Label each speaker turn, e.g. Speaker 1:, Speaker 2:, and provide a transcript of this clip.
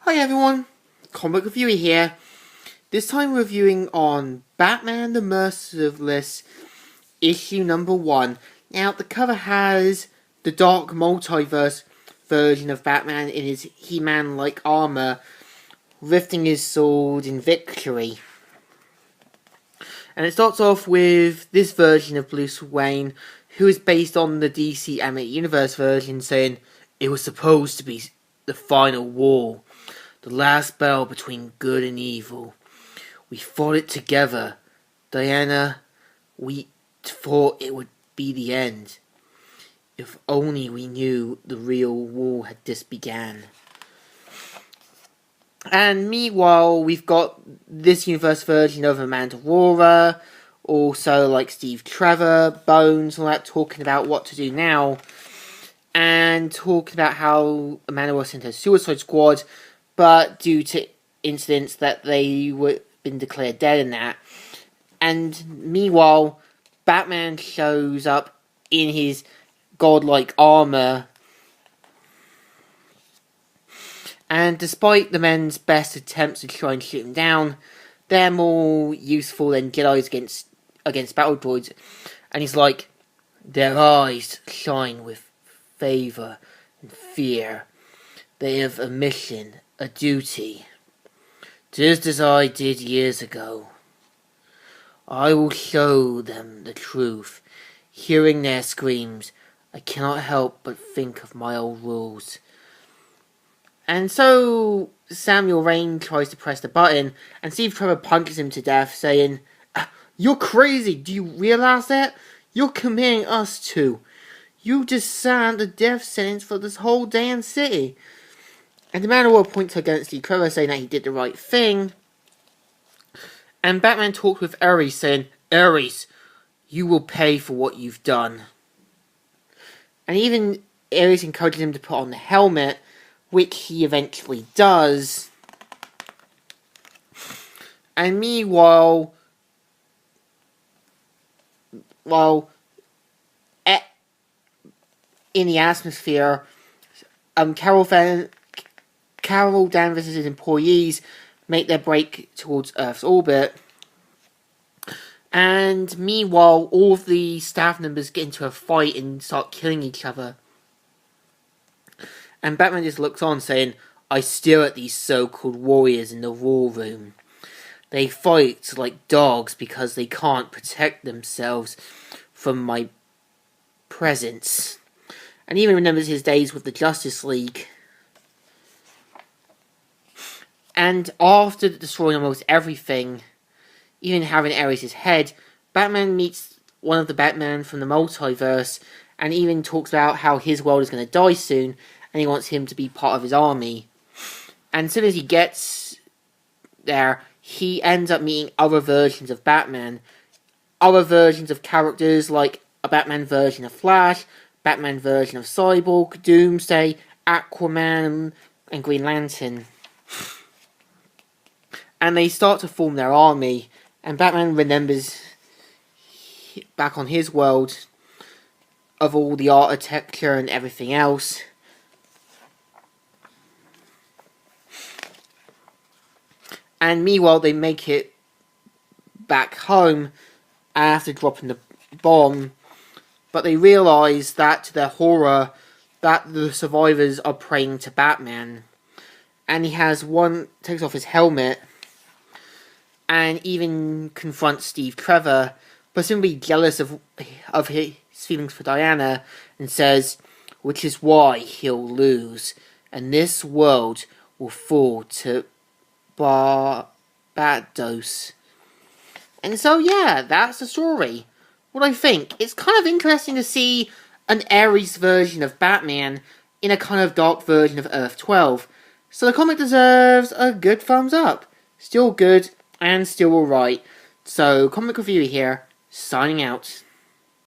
Speaker 1: Hi everyone, comic reviewer here. This time reviewing on Batman the Merciless issue number 1. Now the cover has the dark multiverse version of Batman in his He-Man-like armor, lifting his sword in victory. And it starts off with this version of Bruce Wayne, who is based on the DC Animated Universe version, saying, "It was supposed to be the final war. The last battle between good and evil. We fought it together. Diana, we thought it would be the end. If only we knew the real war had just began." And meanwhile, we've got this universe version of Amanda Aurora, also like Steve Trevor, Bones, all that, talking about what to do now. And talking about how Amanda was sent to Suicide Squad, but due to incidents that they were been declared dead in that. And meanwhile, Batman shows up in his godlike armor. And despite the men's best attempts to try and shoot him down, they're more useful than Jedi's against battle droids. And he's like, "Their eyes shine with favor and fear. They have a mission, a duty, just as I did years ago. I will show them the truth. Hearing their screams, I cannot help but think of my old rules." And so Samuel Rain tries to press the button, and Steve Trevor punches him to death, saying, "You're crazy, do you realize that? You're committing us to. You just signed the death sentence for this whole damn city." And the man points against Steve Trevor, saying that he did the right thing. And Batman talks with Ares, saying, "Ares, you will pay for what you've done." And even Ares encourages him to put on the helmet, which he eventually does. And meanwhile, in the atmosphere, Carol Danvers' employees make their break towards Earth's orbit. And meanwhile, all of the staff members get into a fight and start killing each other. And Batman just looks on, saying, "I stare at these so-called warriors in the war room. They fight like dogs because they can't protect themselves from my presence." And he even remembers his days with the Justice League. And after destroying almost everything, even having Ares' head, Batman meets one of the Batman from the multiverse, and even talks about how his world is going to die soon, and he wants him to be part of his army. And as soon as he gets there, he ends up meeting other versions of Batman. Other versions of characters, like a Batman version of Flash, Batman version of Cyborg, Doomsday, Aquaman, and Green Lantern. And they start to form their army, and Batman remembers back on his world of all the architecture and everything else. And meanwhile, they make it back home after dropping the bomb, but they realise that, to their horror, that the survivors are praying to Batman. And he takes off his helmet, and even confronts Steve Trevor, presumably jealous of his feelings for Diana, and says, "Which is why he'll lose, and this world will fall to Barbados." And so, yeah, that's the story. What I think, it's kind of interesting to see an Ares version of Batman in a kind of dark version of Earth 12. So the comic deserves a good thumbs up. Still good, and still alright. So, comic reviewer here, signing out.